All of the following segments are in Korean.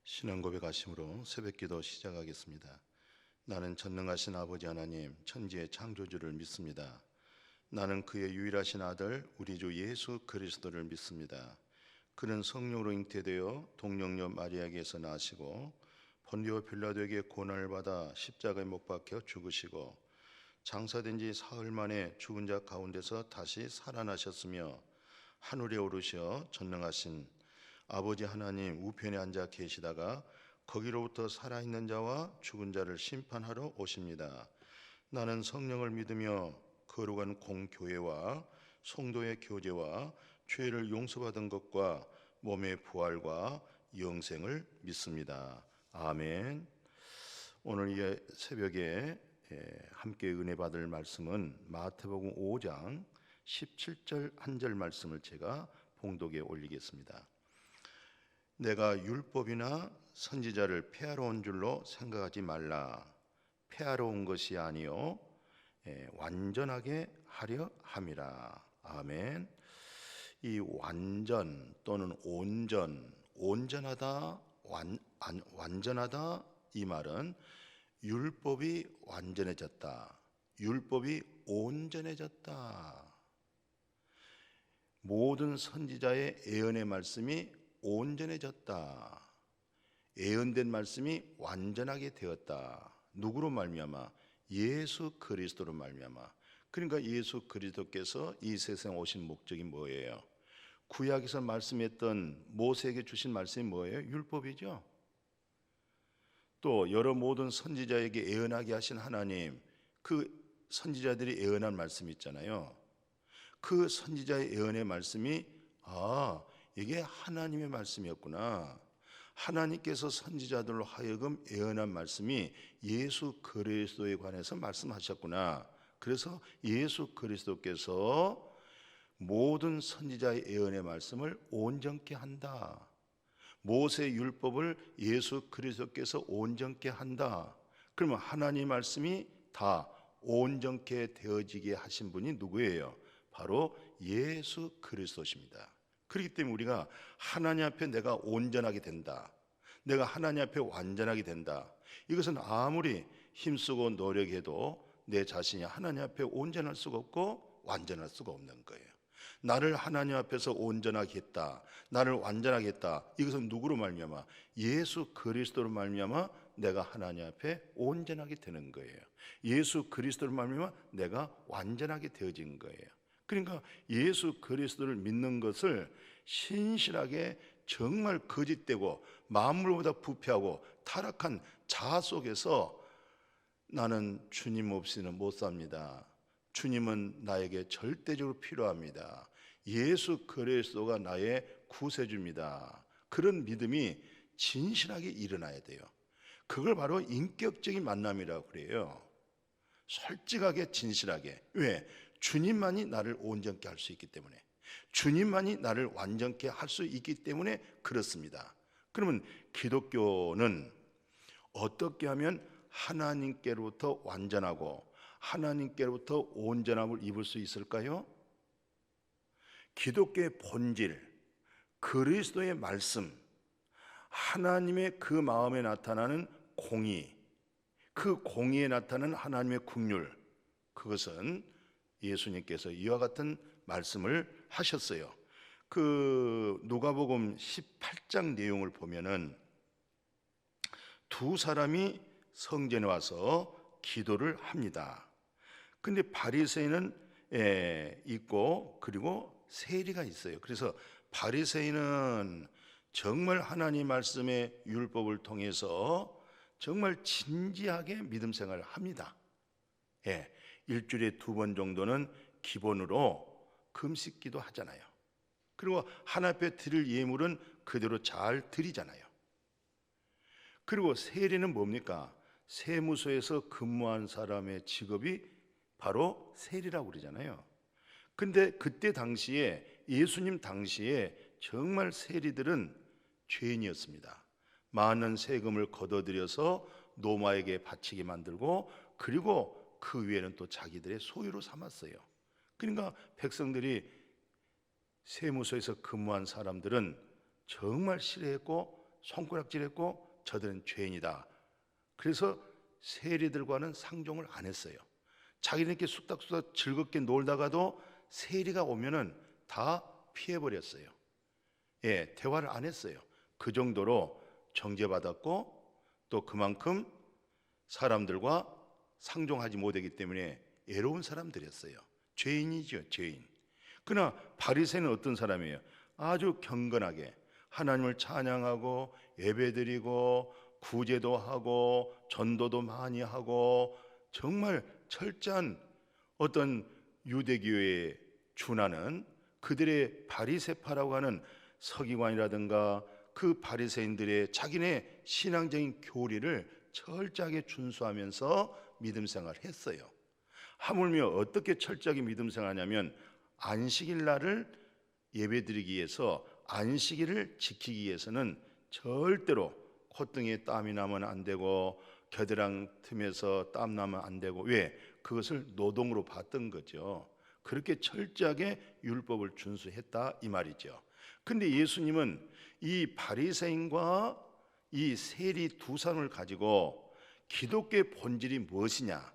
신앙 고백하심으로 새벽기도 시작하겠습니다. 나는 전능하신 아버지 하나님 천지의 창조주를 믿습니다. 나는 그의 유일하신 아들 우리 주 예수 그리스도를 믿습니다. 그는 성령으로 잉태되어 동정녀 마리아에게서 나시고 본디오 빌라도에게 고난을 받아 십자가에 못 박혀 죽으시고 장사된 지 사흘 만에 죽은 자 가운데서 다시 살아나셨으며 하늘에 오르셔 전능하신 아버지 하나님 우편에 앉아 계시다가 거기로부터 살아있는 자와 죽은 자를 심판하러 오십니다. 나는 성령을 믿으며 거룩한 공교회와 성도의 교제와 죄를 용서받은 것과 몸의 부활과 영생을 믿습니다. 아멘. 오늘 이 새벽에 함께 은혜 받을 말씀은 마태복음 5장 17절 한 절 말씀을 제가 봉독에 올리겠습니다. 내가 율법이나 선지자를 폐하러 온 줄로 생각하지 말라. 폐하러 온 것이 아니요 완전하게 하려 함이라. 아멘. 이 완전 또는 온전, 온전하다, 완전하다 이 말은 율법이 완전해졌다, 율법이 온전해졌다. 모든 선지자의 예언의 말씀이 온전해졌다. 예언된 말씀이 완전하게 되었다. 누구로 말미암아? 예수 그리스도로 말미암아. 그러니까 예수 그리스도께서 이 세상에 오신 목적이 뭐예요? 구약에서 말씀했던 모세에게 주신 말씀이 뭐예요? 율법이죠. 또 여러 모든 선지자에게 예언하게 하신 하나님, 그 선지자들이 예언한 말씀이 있잖아요. 그 선지자의 예언의 말씀이 이게 하나님의 말씀이었구나. 하나님께서 선지자들로 하여금 예언한 말씀이 예수 그리스도에 관해서 말씀하셨구나. 그래서 예수 그리스도께서 모든 선지자의 예언의 말씀을 온전케 한다. 모세 율법을 예수 그리스도께서 온전케 한다. 그러면 하나님 말씀이 다 온전케 되어지게 하신 분이 누구예요? 바로 예수 그리스도십니다. 그렇기 때문에 우리가 하나님 앞에 내가 온전하게 된다, 내가 하나님 앞에 완전하게 된다, 이것은 아무리 힘쓰고 노력해도 내 자신이 하나님 앞에 온전할 수가 없고 완전할 수가 없는 거예요. 나를 하나님 앞에서 온전하게 했다, 나를 완전하게 했다, 이것은 누구로 말미암아? 예수 그리스도로 말미암아 내가 하나님 앞에 온전하게 되는 거예요. 예수 그리스도로 말미암아 내가 완전하게 되어진 거예요. 그러니까 예수 그리스도를 믿는 것을 신실하게 정말 거짓되고 만물보다 부패하고 타락한 자아 속에서 나는 주님 없이는 못 삽니다, 주님은 나에게 절대적으로 필요합니다, 예수 그리스도가 나의 구세주입니다, 그런 믿음이 진실하게 일어나야 돼요. 그걸 바로 인격적인 만남이라고 그래요. 솔직하게 진실하게. 왜? 주님만이 나를 온전케 할 수 있기 때문에, 주님만이 나를 완전케 할 수 있기 때문에 그렇습니다. 그러면 기독교는 어떻게 하면 하나님께로부터 완전하고 하나님께로부터 온전함을 입을 수 있을까요? 기독교의 본질, 그리스도의 말씀, 하나님의 그 마음에 나타나는 공의, 그 공의에 나타나는 하나님의 긍휼, 그것은 예수님께서 이와 같은 말씀을 하셨어요. 그 누가복음 18장 내용을 보면은 두 사람이 성전에 와서 기도를 합니다. 근데 바리새인은 있고 그리고 세리가 있어요. 그래서 바리새인은 정말 하나님 말씀의 율법을 통해서 정말 진지하게 믿음 생활을 합니다. 일주일에 2번 정도는 기본으로 금식기도 하잖아요. 그리고 하나님 앞에 드릴 예물은 그대로 잘 드리잖아요. 그리고 세리는 뭡니까? 세무소에서 근무한 사람의 직업이 바로 세리라고 그러잖아요. 근데 그때 당시에, 예수님 당시에 정말 세리들은 죄인이었습니다. 많은 세금을 걷어들여서 노마에게 바치게 만들고, 그리고 그 위에는 또 자기들의 소유로 삼았어요. 그러니까 백성들이, 세무소에서 근무한 사람들은 정말 싫어했고 손가락질했고 저들은 죄인이다. 그래서 세리들과는 상종을 안 했어요. 자기네끼리 쑥닥쑥닥 즐겁게 놀다가도 세리가 오면은 다 피해버렸어요. 예, 대화를 안 했어요. 그 정도로 정죄받았고 또 그만큼 사람들과 상종하지 못하기 때문에 애로운 사람들이었어요. 죄인이죠, 죄인. 그러나 바리새인은 어떤 사람이에요? 아주 경건하게 하나님을 찬양하고 예배드리고 구제도 하고 전도도 많이 하고 정말 철저한 어떤 유대교에 준하는 그들의 바리새파라고 하는 서기관이라든가 그 바리새인들의 자기네 신앙적인 교리를 철저하게 준수하면서 믿음 생활을 했어요. 하물며 어떻게 철저하게 믿음 생활하냐면 안식일 날을 예배드리기 위해서 안식일을 지키기 위해서는 절대로 콧등에 땀이 나면 안 되고 겨드랑 틈에서 땀 나면 안 되고, 왜? 그것을 노동으로 봤던 거죠. 그렇게 철저하게 율법을 준수했다 이 말이죠. 근데 예수님은 이 바리새인과 이 세리 두 사람을 가지고 기독교의 본질이 무엇이냐,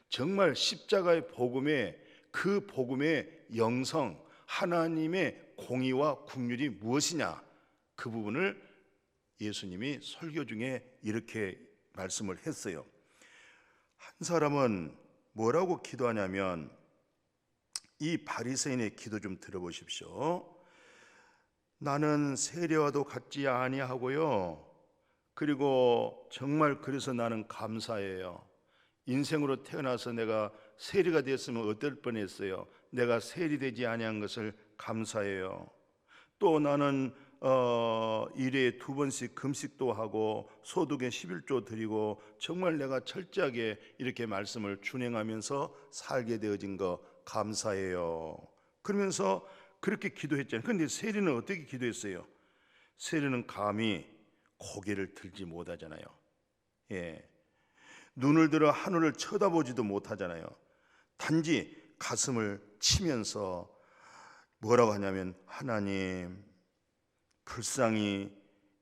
정말 십자가의 복음의 그 복음의 영성, 하나님의 공의와 국률이 무엇이냐, 그 부분을 예수님이 설교 중에 이렇게 말씀을 했어요. 한 사람은 뭐라고 기도하냐면, 이 바리새인의 기도 좀 들어보십시오. 나는 세리와도 같지 아니하고요, 그리고 정말 그래서 나는 감사해요. 인생으로 태어나서 내가 세리가 됐으면 어떨 뻔했어요. 내가 세리되지 아니한 것을 감사해요. 또 나는 일에 2번씩 금식도 하고 소득에 11조 드리고 정말 내가 철저하게 이렇게 말씀을 준행하면서 살게 되어진 거 감사해요. 그러면서 그렇게 기도했잖아요. 그런데 세리는 어떻게 기도했어요? 세리는 감히 고개를 들지 못하잖아요. 예, 눈을 들어 하늘을 쳐다보지도 못하잖아요. 단지 가슴을 치면서 뭐라고 하냐면, 하나님 불쌍히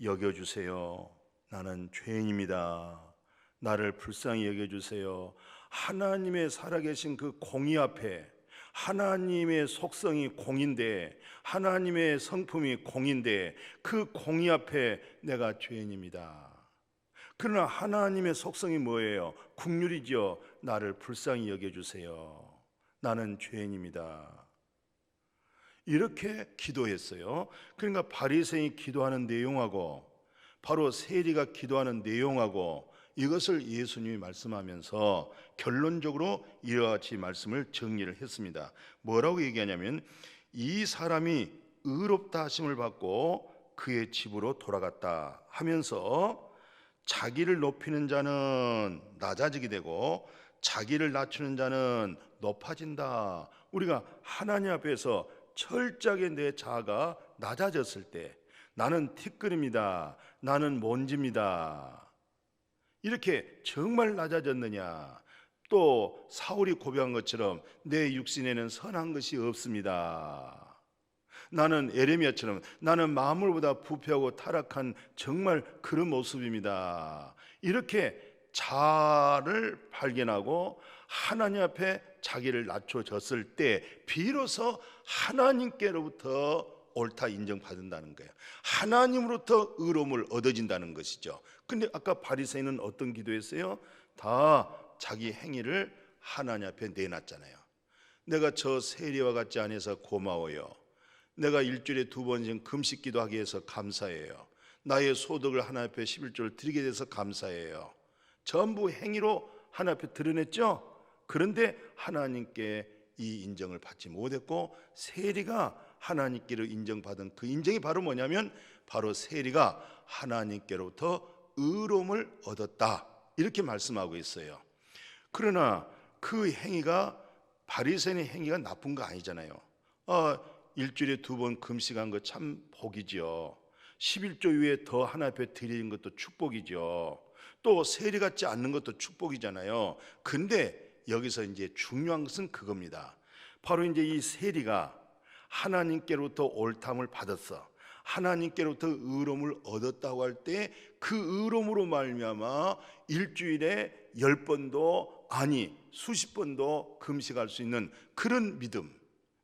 여겨주세요. 나는 죄인입니다. 나를 불쌍히 여겨주세요. 하나님의 살아계신 그 공의 앞에, 하나님의 속성이 공인데, 하나님의 성품이 공인데, 그 공의 앞에 내가 죄인입니다. 그러나 하나님의 속성이 뭐예요? 국률이죠. 나를 불쌍히 여겨주세요. 나는 죄인입니다. 이렇게 기도했어요. 그러니까 바리새인이 기도하는 내용하고 바로 세리가 기도하는 내용하고 이것을 예수님이 말씀하면서 결론적으로 이와 같이 말씀을 정리를 했습니다. 뭐라고 얘기하냐면, 이 사람이 의롭다 하심을 받고 그의 집으로 돌아갔다 하면서, 자기를 높이는 자는 낮아지게 되고 자기를 낮추는 자는 높아진다. 우리가 하나님 앞에서 철저하게 내 자아가 낮아졌을 때, 나는 티끌입니다, 나는 먼지입니다, 이렇게 정말 낮아졌느냐? 또 사울이 고백한 것처럼 내 육신에는 선한 것이 없습니다. 나는 에레미야처럼 나는 만물보다 부패하고 타락한 정말 그런 모습입니다. 이렇게 자아를 발견하고 하나님 앞에 자기를 낮춰졌을 때 비로소 하나님께로부터 옳다 인정받는다는 거예요. 하나님으로부터 의로움을 얻어진다는 것이죠. 근데 아까 바리새인은 어떤 기도했어요? 다 자기 행위를 하나님 앞에 내놨잖아요. 내가 저 세리와 같지 않아서 고마워요. 내가 일주일에 2번씩 금식 기도하기 위해서 감사해요. 나의 소득을 하나님 앞에 11조를 드리게 돼서 감사해요. 전부 행위로 하나님 앞에 드러냈죠. 그런데 하나님께 이 인정을 받지 못했고, 세리가 하나님께로 인정받은 그 인정이 바로 뭐냐면, 바로 세리가 하나님께로부터 의로움을 얻었다, 이렇게 말씀하고 있어요. 그러나 그 행위가, 바리새인의 행위가 나쁜 거 아니잖아요. 일주일에 2번 금식한 거 참 복이죠. 11조 이후에 더 하나님 앞에 드리는 것도 축복이죠. 또 세리 같지 않는 것도 축복이잖아요. 근데 여기서 이제 중요한 것은 그겁니다. 바로 이제 이 세리가 하나님께로부터 옳다함을 받았어. 하나님께로부터 의로움을 얻었다고 할 때 그 의로움으로 말미암아 일주일에 10번도 아니 수십 번도 금식할 수 있는 그런 믿음,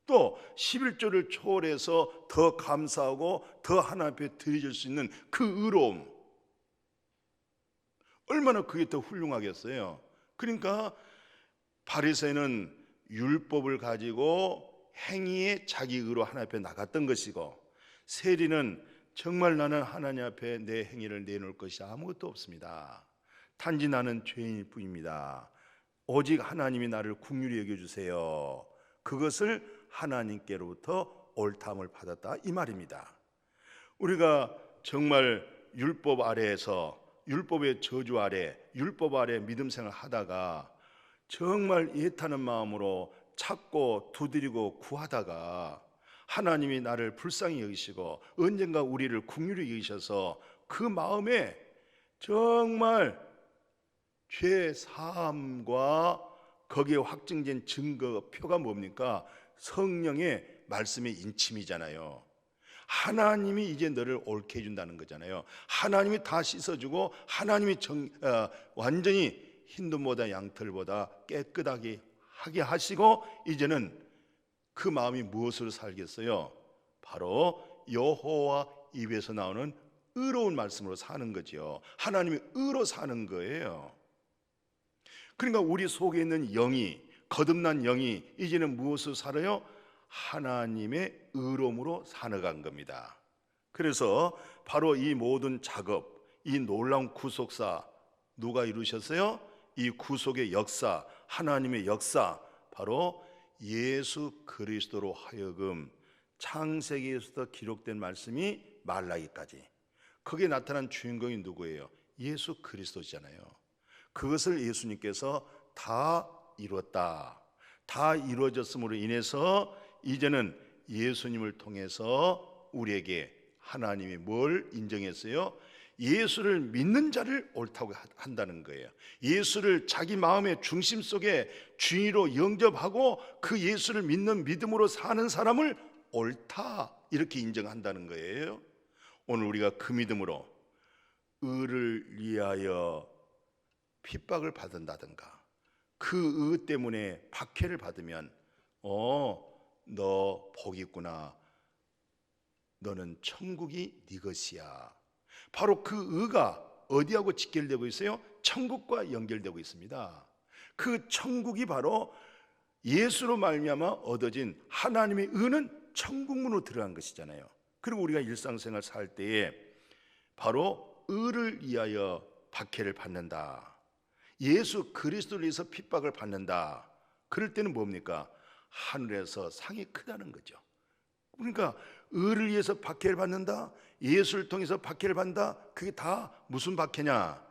또 11조를 초월해서 더 감사하고 더 하나님 앞에 드려질 수 있는 그 의로움, 얼마나 그게 더 훌륭하겠어요. 그러니까 바리새인은 율법을 가지고 행위에 자기 의로 하나님 앞에 나갔던 것이고, 세리는 정말 나는 하나님 앞에 내 행위를 내놓을 것이 아무것도 없습니다. 단지 나는 죄인일 뿐입니다. 오직 하나님이 나를 긍휼히 여겨주세요. 그것을 하나님께로부터 옳다함을 받았다, 이 말입니다. 우리가 정말 율법 아래에서, 율법의 저주 아래, 율법 아래 믿음 생활을 하다가 정말 애타는 마음으로 찾고 두드리고 구하다가 하나님이 나를 불쌍히 여기시고 언젠가 우리를 긍휼히 여기셔서 그 마음에 정말 죄 사함과 거기에 확증된 증거표가 뭡니까? 성령의 말씀의 인침이잖아요. 하나님이 이제 너를 옳게 해준다는 거잖아요. 하나님이 다 씻어주고 하나님이 완전히 흰눈보다 양털보다 깨끗하게 하게 하시고, 이제는 그 마음이 무엇으로 살겠어요? 바로 여호와 입에서 나오는 의로운 말씀으로 사는 거죠. 하나님이 의로 사는 거예요. 그러니까 우리 속에 있는 영이, 거듭난 영이 이제는 무엇으로 살아요? 하나님의 의로움으로 살아간 겁니다. 그래서 바로 이 모든 작업, 이 놀라운 구속사 누가 이루셨어요? 이 구속의 역사, 하나님의 역사, 바로 예수 그리스도로 하여금 창세기에서부터 기록된 말씀이 말라기까지, 거기에 나타난 주인공이 누구예요? 예수 그리스도잖아요. 그것을 예수님께서 다 이루었다, 다 이루어졌음으로 인해서 이제는 예수님을 통해서 우리에게 하나님이 뭘 인정했어요? 예수를 믿는 자를 옳다고 한다는 거예요. 예수를 자기 마음의 중심 속에 주인으로 영접하고 그 예수를 믿는 믿음으로 사는 사람을 옳다, 이렇게 인정한다는 거예요. 오늘 우리가 그 믿음으로 의를 위하여 핍박을 받는다든가 그 의 때문에 박해를 받으면 너 복 있구나, 너는 천국이 네 것이야. 바로 그 의가 어디하고 직결되고 있어요? 천국과 연결되고 있습니다. 그 천국이 바로 예수로 말미암아 얻어진 하나님의 의는 천국문으로 들어간 것이잖아요. 그리고 우리가 일상생활 살 때에 바로 의를 위하여 박해를 받는다, 예수 그리스도를 위해서 핍박을 받는다, 그럴 때는 뭡니까? 하늘에서 상이 크다는 거죠. 그러니까 의를 위해서 박해를 받는다, 예수를 통해서 박해를 받는다, 그게 다 무슨 박해냐?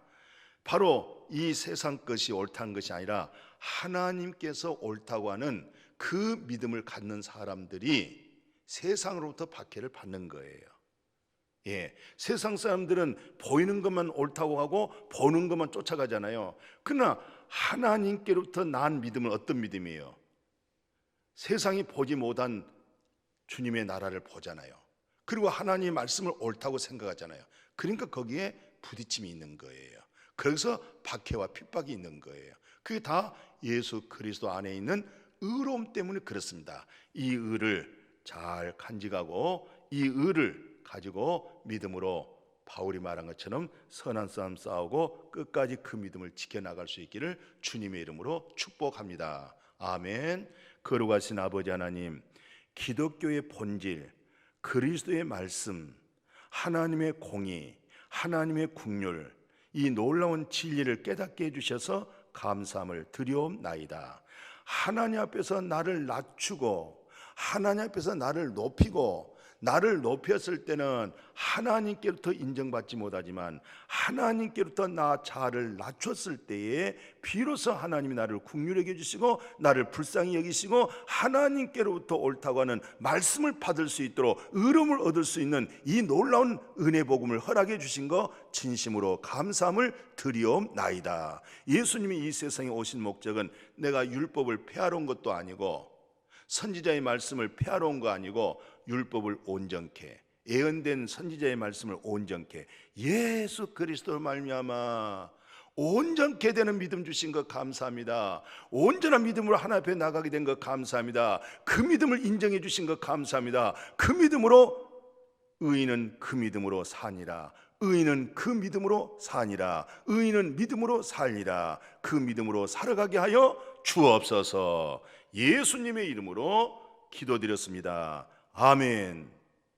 바로 이 세상 것이 옳다는 것이 아니라 하나님께서 옳다고 하는 그 믿음을 갖는 사람들이 세상으로부터 박해를 받는 거예요. 세상 사람들은 보이는 것만 옳다고 하고 보는 것만 쫓아가잖아요. 그러나 하나님께로부터 난 믿음은 어떤 믿음이에요? 세상이 보지 못한 주님의 나라를 보잖아요. 그리고 하나님의 말씀을 옳다고 생각하잖아요. 그러니까 거기에 부딪힘이 있는 거예요. 그래서 박해와 핍박이 있는 거예요. 그게 다 예수 그리스도 안에 있는 의로움 때문에 그렇습니다. 이 의를 잘 간직하고 이 의를 가지고 믿음으로 바울이 말한 것처럼 선한 싸움 싸우고 끝까지 그 믿음을 지켜나갈 수 있기를 주님의 이름으로 축복합니다. 아멘. 거룩하신 아버지 하나님, 기독교의 본질, 그리스도의 말씀, 하나님의 공의, 하나님의 긍휼, 이 놀라운 진리를 깨닫게 해주셔서 감사함을 드리옵나이다. 하나님 앞에서 나를 낮추고 하나님 앞에서 나를 높이고, 나를 높였을 때는 하나님께로부터 인정받지 못하지만 하나님께로부터 나 자아를 낮췄을 때에 비로소 하나님이 나를 긍휼히 여겨주시고 나를 불쌍히 여기시고 하나님께로부터 옳다고 하는 말씀을 받을 수 있도록 의로움을 얻을 수 있는 이 놀라운 은혜 복음을 허락해 주신 거 진심으로 감사함을 드리옵나이다. 예수님이 이 세상에 오신 목적은 내가 율법을 폐하러 온 것도 아니고 선지자의 말씀을 폐하러 온 거 아니고 율법을 온전케, 예언된 선지자의 말씀을 온전케 예수 그리스도로 말미암아 온전케 되는 믿음 주신 것 감사합니다. 온전한 믿음으로 하나님 앞에 나가게 된 것 감사합니다. 그 믿음을 인정해 주신 것 감사합니다. 그 믿음으로 의인은 그 믿음으로 사니라. 의인은 그 믿음으로 사니라. 의인은 믿음으로 살리라. 그 믿음으로 살아가게 하여 주옵소서. 예수님의 이름으로 기도드렸습니다. 아멘.